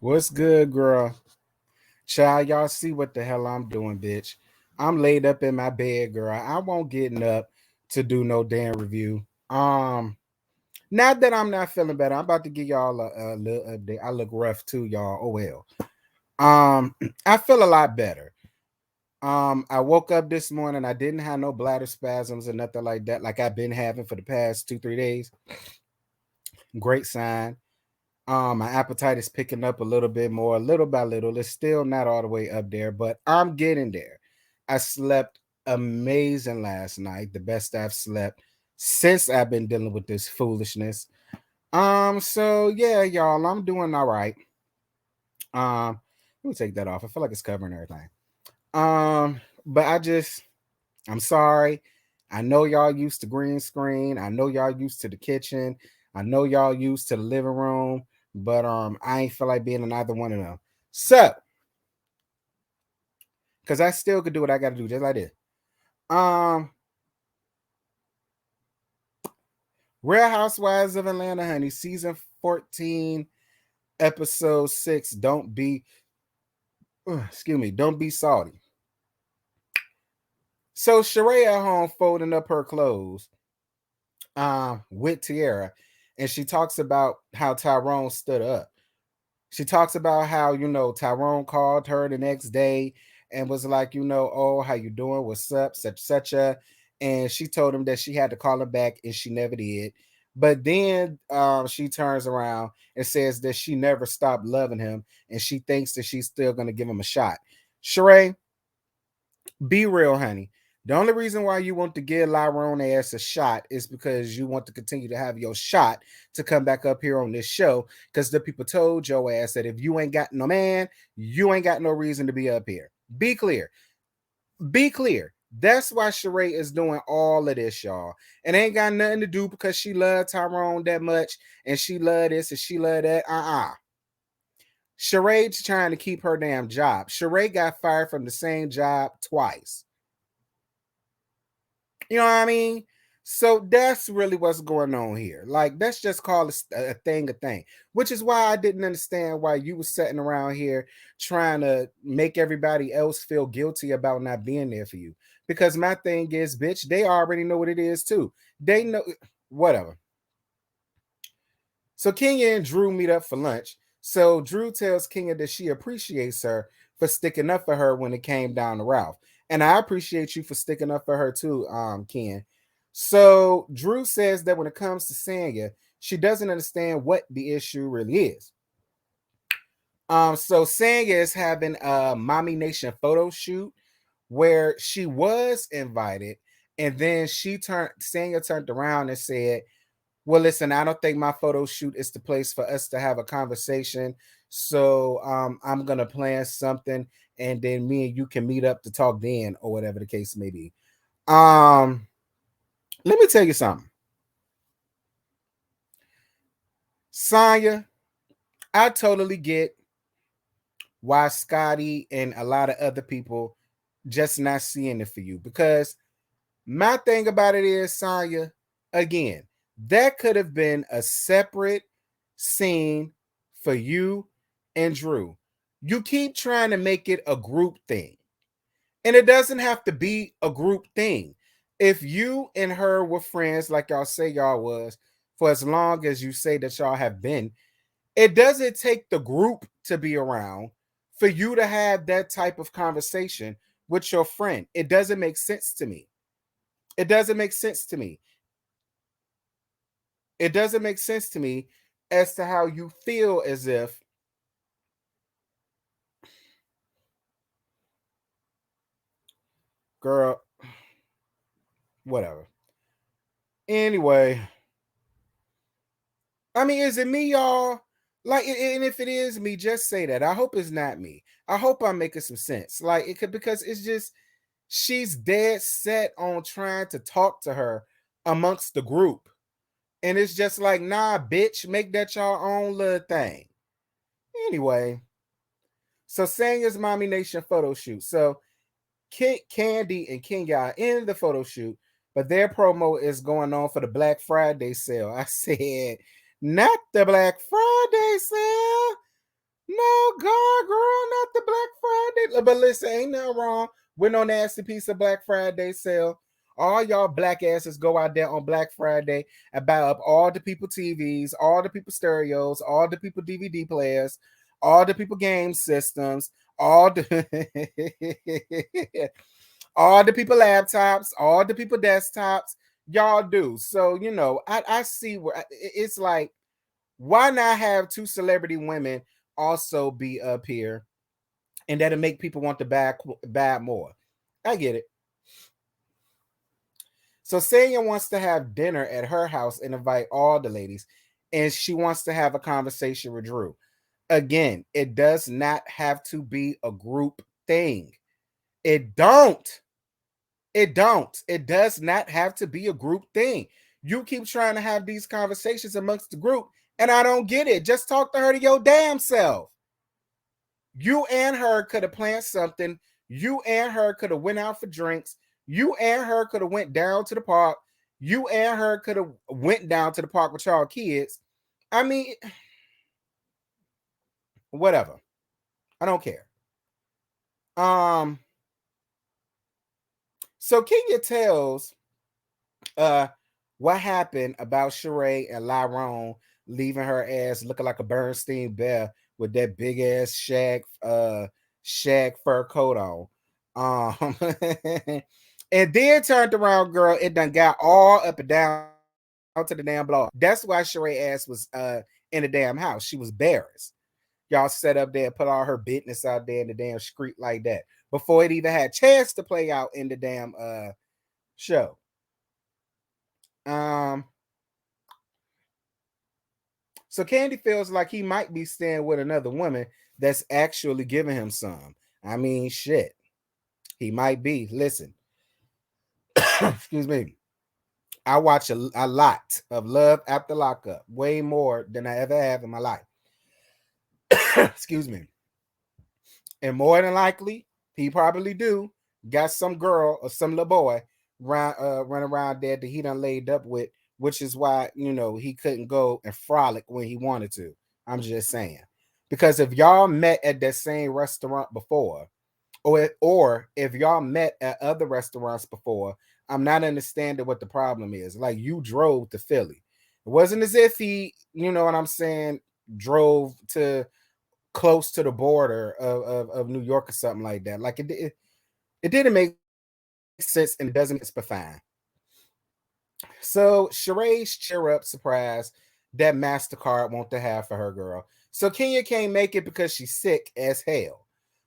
What's good, girl? Child, y'all see what the hell I'm doing, bitch. I'm laid up in my bed, girl. I won't getting up to do no damn review. Um, Not that I'm not feeling better. I'm about to give y'all a little update. I look rough too, y'all. Oh well. I feel a lot better. I woke up this morning. I didn't have no bladder spasms or nothing like that, like I've been having for the past 2, 3 days. Great sign. My appetite is picking up a little bit more, little by little. It's still not all the way up there, but I'm getting there. I slept amazing last night, the best I've slept since I've been dealing with this foolishness. So yeah, y'all, I'm doing all right. Let me take that off. I feel like it's covering everything. But I'm sorry. I know y'all used to green screen. I know y'all used to the kitchen. I know y'all used to the living room, but I ain't feel like being in either one of them. So, cause I still could do what I gotta do, just like this. Um, Real Housewives of Atlanta, honey, season 14, episode 6. Excuse me, don't be salty. So Sheree at home folding up her clothes, with Tiara, and she talks about how Tyrone stood up. She talks about how, Tyrone called her the next day and was like, oh, how you doing? What's up? Such a. And she told him that she had to call him back and she never did. But then she turns around and says that she never stopped loving him and she thinks that she's still going to give him a shot. Sheree, be real, honey. The only reason why you want to give Lyrone ass a shot is because you want to continue to have your shot to come back up here on this show. Because the people told your ass that if you ain't got no man, you ain't got no reason to be up here. Be clear. Be clear. That's why Sheree is doing all of this, y'all. And ain't got nothing to do because she loved Tyrone that much and she loved this and she loved that. Sheree's trying to keep her damn job. Sheree got fired from the same job twice. You know what I mean? So that's really what's going on here. Like, let's just call a thing, which is why I didn't understand why you was sitting around here trying to make everybody else feel guilty about not being there for you. Because my thing is, bitch, they already know what it is too. They know whatever. So Kenya and Drew meet up for lunch. So Drew tells Kenya that she appreciates her for sticking up for her when it came down to Ralph. And I appreciate you for sticking up for her too, Ken. So Drew says that when it comes to Sanya, she doesn't understand what the issue really is. So Sanya is having a Mommy Nation photo shoot where she was invited, and then Sanya turned around and said, well, listen, I don't think my photo shoot is the place for us to have a conversation. So I'm gonna plan something, and then me and you can meet up to talk then, or whatever the case may be. Let me tell you something, Sonya. I totally get why Scotty and a lot of other people just not seeing it for you. Because my thing about it is, Sonya, again, that could have been a separate scene for you and Drew. You keep trying to make it a group thing, and it doesn't have to be a group thing. If you and her were friends, like y'all say y'all was, for as long as you say that y'all have been, it doesn't take the group to be around for you to have that type of conversation with your friend. It doesn't make sense to me. It doesn't make sense to me. It doesn't make sense to me as to how you feel as if, girl, whatever. Anyway, I mean, is it me, y'all? Like, and if it is me, just say that. I hope it's not me. I hope I'm making some sense. Like, it could, because it's just, she's dead set on trying to talk to her amongst the group. And it's just like, nah, bitch, make that your own little thing. Anyway, so Sanya's Mommy Nation photo shoot. So Candy and Kenya are in the photo shoot, but their promo is going on for the Black Friday sale. I said, not the Black Friday sale. No, God, girl, not the Black Friday. But listen, ain't nothing wrong with no nasty piece of Black Friday sale. All y'all black asses go out there on Black Friday and buy up all the people TVs, all the people stereos, all the people DVD players, all the people game systems, all the all the people laptops, all the people desktops. Y'all do. So, I see where it's like, why not have two celebrity women also be up here, and that'll make people want to buy more. I get it. So Sanya wants to have dinner at her house and invite all the ladies, and she wants to have a conversation with Drew. Again, it does not have to be a group thing. It don't. It don't. It does not have to be a group thing. You keep trying to have these conversations amongst the group, and I don't get it. Just talk to her to your damn self. You and her could have planned something. You and her could have went out for drinks. You and her could have went down to the park. You and her could have went down to the park with y'all kids. I mean, whatever. I don't care. So Kenya tells what happened about Sheree and Lyrone leaving her ass looking like a Bernstein bear with that big ass shag fur coat on. And then turned around, girl, it done got all up and down to the damn blog. That's why Sheree ass was in the damn house. She was embarrassed. Y'all set up there, put all her business out there in the damn street like that before it even had a chance to play out in the damn show. So Candy feels like he might be staying with another woman that's actually giving him some. I mean, shit. He might be. Listen. Excuse me. I watch a lot of Love After Lockup, way more than I ever have in my life. Excuse me. And more than likely, he probably do got some girl or some little boy run around there that he done laid up with, which is why he couldn't go and frolic when he wanted to. I'm just saying, because if y'all met at that same restaurant before, or if y'all met at other restaurants before, I'm not understanding what the problem is. Like, you drove to Philly. It wasn't as if he, you know what I'm saying, drove to close to the border of New York or something like that. Like, it didn't make sense, and it doesn't. It's fine. So Sheree's cheer up surprise that MasterCard want to have for her girl. So Kenya can't make it because she's sick as hell.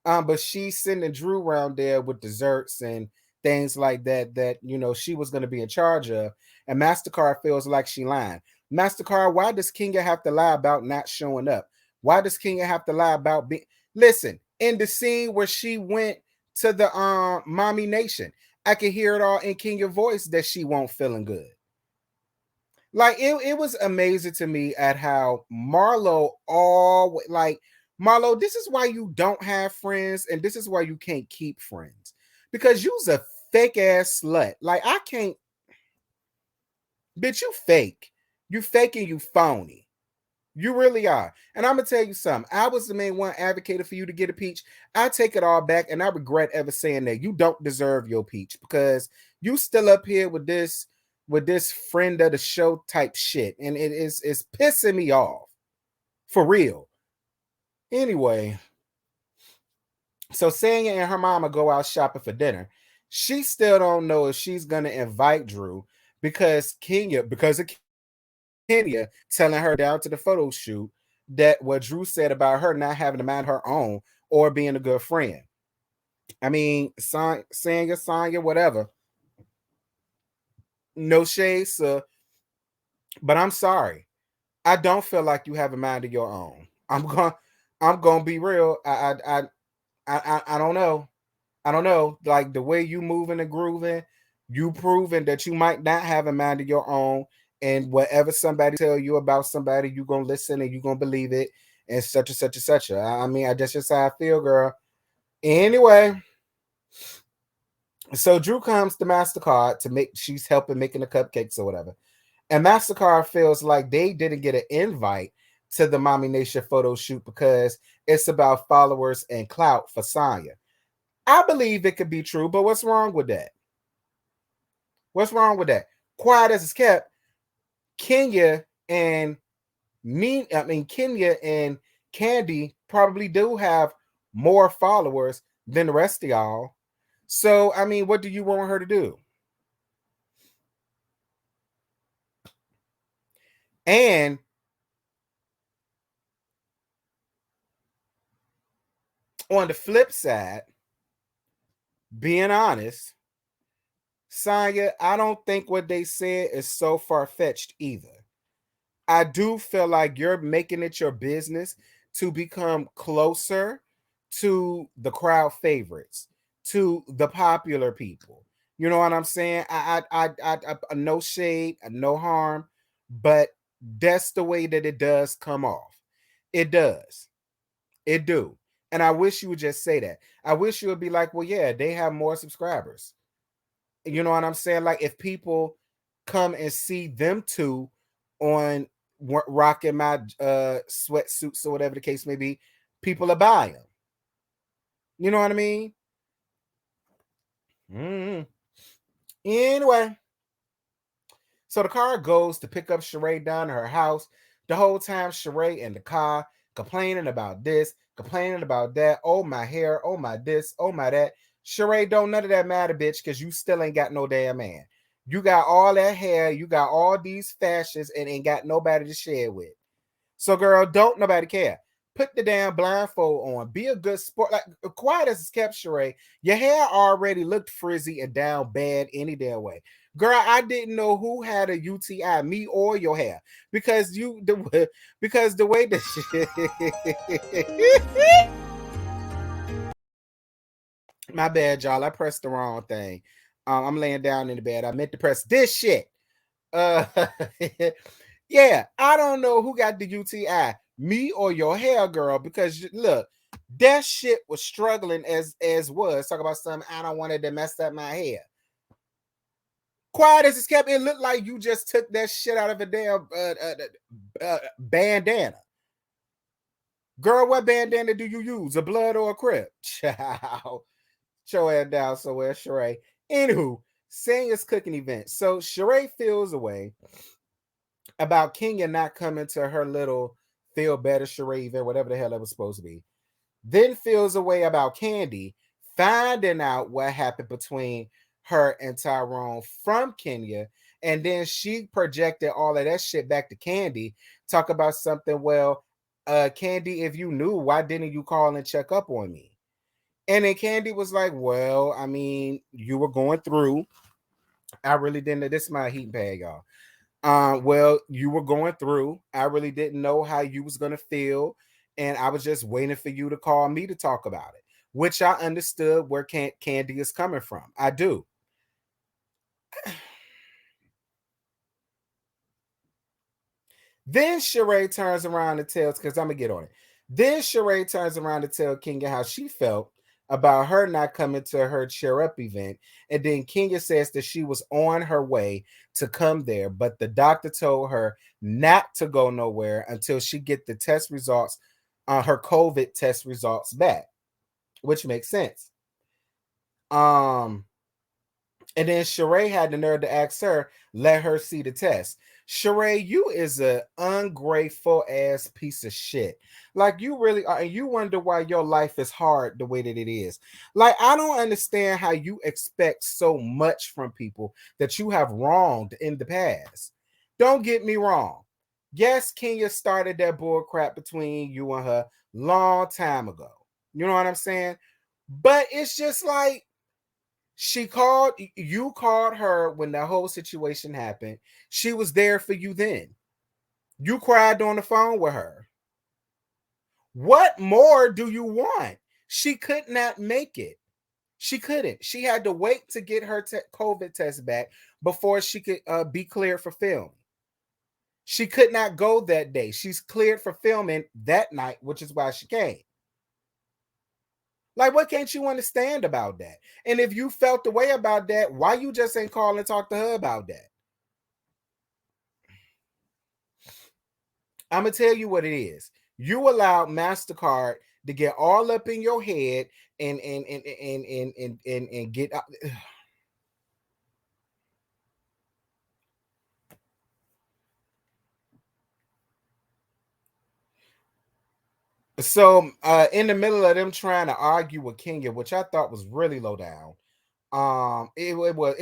But she's sending Drew around there with desserts and things like that she was going to be in charge of. And MasterCard feels like she lying. MasterCard, why does Kenya have to lie about not showing up? Why does Kenya have to lie about being? Listen, in the scene where she went to the Mommy Nation, I could hear it all in Kenya's voice that she won't feeling good. Like, it was amazing to me at how Marlo Marlo, this is why you don't have friends, and this is why you can't keep friends. Because you's a fake ass slut. Like, I can't. Bitch, you fake. You fake and you phony. You really are. And I'm gonna tell you something. I was the main one advocated for you to get a peach. I take it all back, and I regret ever saying that. You don't deserve your peach, because you still up here with this friend of the show type shit, and it's pissing me off. For real. Anyway, so Sanya and her mama go out shopping for dinner. She still don't know if she's gonna invite Drew because of Kenya telling her down to the photo shoot that what Drew said about her not having to mind her own or being a good friend. I mean, Sanya, whatever. No shade, sir. But I'm sorry. I don't feel like you have a mind of your own. I'm gonna be real. I don't know. I don't know. Like, the way you moving and grooving, you proving that you might not have a mind of your own. And whatever somebody tell you about somebody, you gonna listen and you gonna believe it, and such and such and such. I mean, that's just how I feel, girl. Anyway, so Drew comes to MasterCard she's helping making the cupcakes or whatever. And MasterCard feels like they didn't get an invite to the Mommy Nation photo shoot because it's about followers and clout for Sonya. I believe it could be true, but what's wrong with that? What's wrong with that? Quiet as it's kept, Kenya and Kenya and Candy probably do have more followers than the rest of y'all. So, I mean, what do you want her to do? And on the flip side, being honest, Sonya, I don't think what they said is so far-fetched either. I do feel like you're making it your business to become closer to the crowd favorites, to the popular people. You know what I'm saying? No shade, no harm, but that's the way that it does come off. It does. It do. And I wish you would just say that. I wish you would be like, well, yeah, they have more subscribers. You know what I'm saying? Like if people come and see them two on rocking my sweatsuits or whatever the case may be, people are buying them. You know what I mean? Anyway, so the car goes to pick up Sheree down to her house. The whole time, Sheree in the car complaining about this, complaining about that. Oh, my hair. Oh, my this. Oh, my that. Sheree, don't none of that matter, bitch, because you still ain't got no damn man. You got all that hair. You got all these fashions and ain't got nobody to share with. So, girl, don't nobody care. Put the damn blindfold on. Be a good sport. Like, quiet as it's kept, Sheree. Your hair already looked frizzy and down bad any damn way. Girl, I didn't know who had a UTI, me or your hair, because because the way that my bad, y'all. I pressed the wrong thing. I'm laying down in the bed. I meant to press this shit. Uh, yeah, I don't know who got the UTI, me or your hair, girl, because look, that shit was struggling as was. Talk about something I don't want it to mess up my hair. Quiet as it's kept, it looked like you just took that shit out of a damn bandana. Girl, what bandana do you use? A blood or a crib? Ciao. Show her down somewhere, Sheree. Anywho, Sanya's cooking event. So Sheree feels away about Kenya not coming to her little feel better Sheree event, whatever the hell it was supposed to be. Then feels away about Candy finding out what happened between her and Tyrone from Kenya. And then she projected all of that shit back to Candy. Talk about something, well, Candy, if you knew, why didn't you call and check up on me? And then Candy was like, well, I mean, you were going through. I really didn't. This is my heat pad, y'all. Well, you were going through. I really didn't know how you was gonna feel, and I was just waiting for you to call me to talk about it, which I understood where Candy is coming from. I do. Then Sheree turns around and tells, because I'm gonna get on it. Then Sheree turns around to tell Kenya how she felt about her not coming to her cheer up event. And then Kenya says that she was on her way to come there, but the doctor told her not to go nowhere until she get the test results on her COVID test results back, which makes sense. Um, and then Sheree had the nerve to ask her, let her see the test. Sheree, you is a ungrateful ass piece of shit. Like you really are, and you wonder why your life is hard the way that it is. Like, I don't understand how you expect so much from people that you have wronged in the past. Don't get me wrong. Yes, Kenya started that bull crap between you and her long time ago. You know what I'm saying? But it's just like you called her when that whole situation happened. She was there for you then. You cried on the phone with her. What more do you want? She could not make it. She couldn't. She had to wait to get her COVID test back before she could be cleared for film. She could not go that day. She's cleared for filming that night, which is why she came. Like, what can't you understand about that? And if you felt the way about that, why you just ain't call and talk to her about that? I'm gonna tell you what it is. You allowed MasterCard to get all up in your head and get so in the middle of them trying to argue with Kenya, which I thought was really low down. It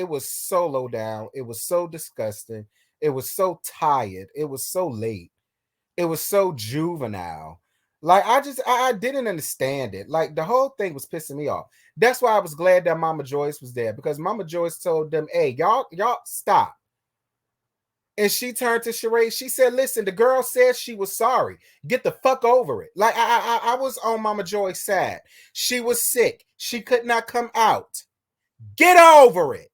was so low down. It was so disgusting. It was so tired. It was so late. It was so juvenile. Like I didn't understand it. Like the whole thing was pissing me off. That's why I was glad that Mama Joyce was there, because Mama Joyce told them, "Hey, y'all stop." And she turned to Sheree. She said, "Listen, the girl said she was sorry. Get the fuck over it." Like I was on Mama Joy's side. She was sick. She could not come out. Get over it.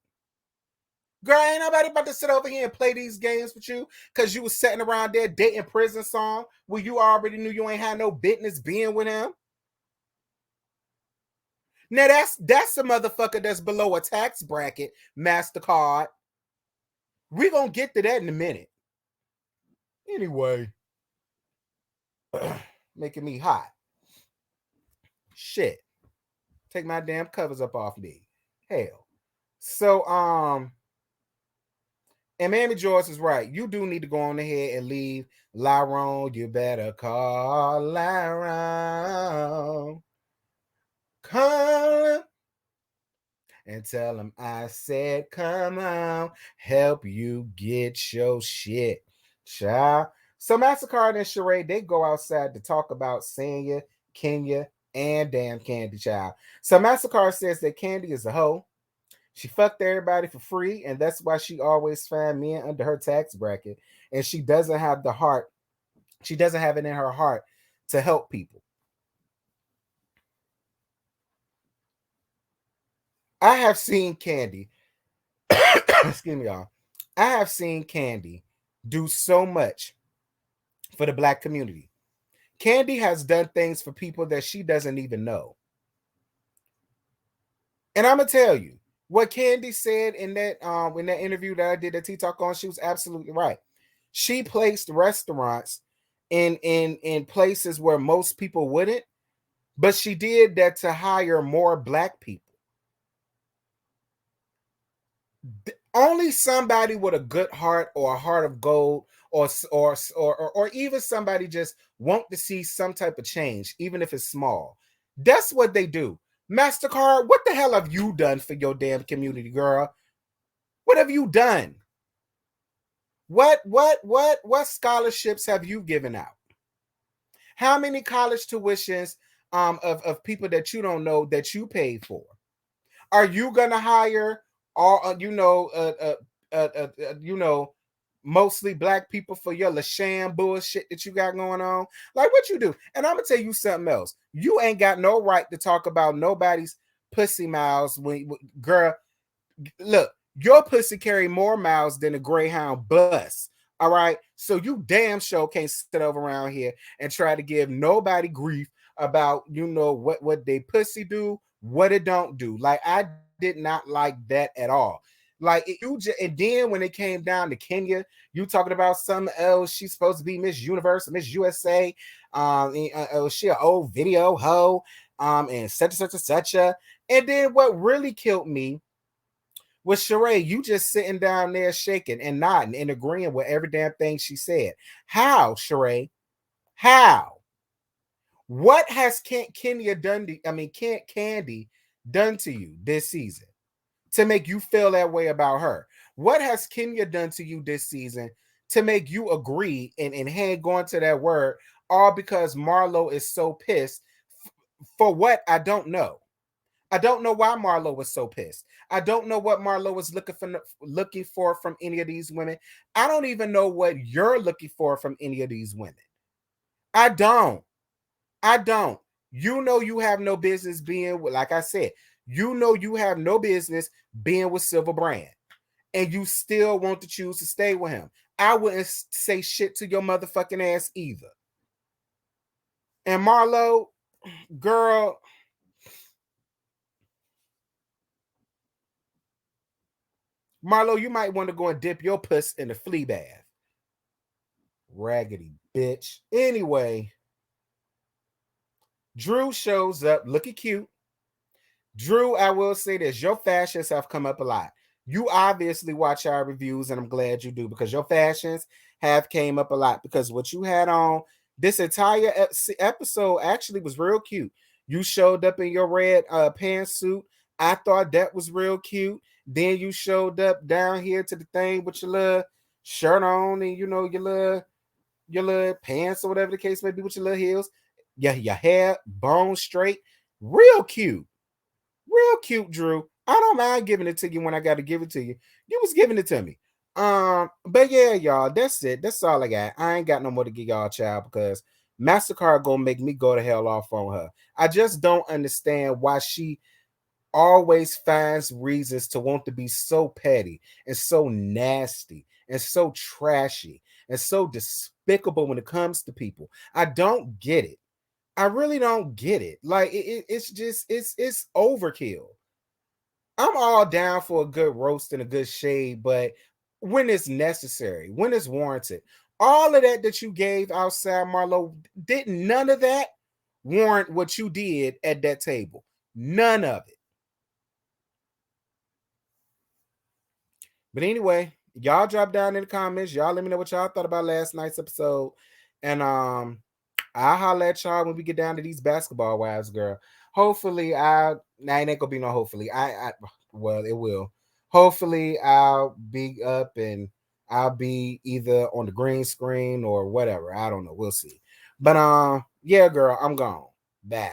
Girl, ain't nobody about to sit over here and play these games with you because you was sitting around there dating Prison Song where you already knew you ain't had no business being with him. Now that's a motherfucker that's below a tax bracket, MasterCard. We gonna get to that in a minute. Anyway, making me hot. Shit. Take my damn covers up off me. Hell. So and Mammy Joyce is right. You do need to go on ahead and leave Lyron. You better call Lyron. Call him and tell him I said, come on, help you get your shit, child. So Mastercard and Sheree, they go outside to talk about Sanya, Kenya, and damn Candy, child. So Mastercard says that Candy is a hoe. She fucked everybody for free, and that's why she always find men under her tax bracket. And she doesn't have the heart. She doesn't have it in her heart to help people. I have seen Candy. Excuse me, y'all. I have seen Candy do so much for the black community. Candy has done things for people that she doesn't even know. And I'm gonna tell you what Candy said in that interview that I did at Tea Talk on. She was absolutely right. She placed restaurants in places where most people wouldn't, but she did that to hire more black people. Only somebody with a good heart or a heart of gold or even somebody just want to see some type of change, even if it's small. That's what they do. MasterCard, what the hell have you done for your damn community, girl? What have you done? What scholarships have you given out? How many college tuitions of people that you don't know that you paid for? Are you gonna hire all mostly black people for your LaSham bullshit that you got going on? Like what you do? And I'm gonna tell you something else. You ain't got no right to talk about nobody's pussy miles when girl. Look, your pussy carry more miles than a Greyhound bus. All right, so you damn sure can't sit over around here and try to give nobody grief about what they pussy do, what it don't do. Like I did not like that at all. Like and then when it came down to Kenya, you talking about something else. She's supposed to be Miss Universe, Miss USA. She an old video hoe, and such and such. And then what really killed me was Sheree, you just sitting down there shaking and nodding and agreeing with every damn thing she said. How, Sheree? How? What has Kenya done to, I mean, Candy done to you this season to make you feel that way about her? What has Kenya done to you this season to make you agree and hang on to that word, all because Marlo is so pissed for what? I don't know. I don't know why Marlo was so pissed. I don't know what Marlo was looking for from any of these women. I don't even know what you're looking for from any of these women. I don't. I don't. You know you have no business being with, like I said, you know you have no business being with Silver Brand. And you still want to choose to stay with him. I wouldn't say shit to your motherfucking ass either. And Marlo, girl, Marlo, you might want to go and dip your puss in a flea bath. Raggedy bitch. Anyway, Drew shows up looking cute. Drew, I will say this, your fashions have come up a lot. You obviously watch our reviews, and I'm glad you do, because your fashions have came up a lot, because what you had on this entire episode actually was real cute. You showed up in your red pantsuit. I thought that was real cute. Then you showed up down here to the thing with your little shirt on, and your little pants or whatever the case may be, with your little heels. Yeah, your hair bone straight. Real cute. Real cute, Drew. I don't mind giving it to you when I got to give it to you. You was giving it to me. But yeah, y'all, that's it. That's all I got. I ain't got no more to give y'all, child, because MasterCard gonna make me go to hell off on her. I just don't understand why she always finds reasons to want to be so petty and so nasty and so trashy and so despicable when it comes to people. I don't get it. I really don't get it. Like it's just it's overkill. I'm all down for a good roast and a good shade, but when it's necessary, when it's warranted, all of that you gave outside, Marlo, didn't none of that warrant what you did at that table. None of it. But anyway, y'all drop down in the comments. Y'all let me know what y'all thought about last night's episode. And I'll holler at y'all when we get down to these basketball wives, girl. Hopefully, it ain't gonna be no hopefully. Well, it will. Hopefully, I'll be up and I'll be either on the green screen or whatever. I don't know. We'll see. But yeah, girl, I'm gone. Bye.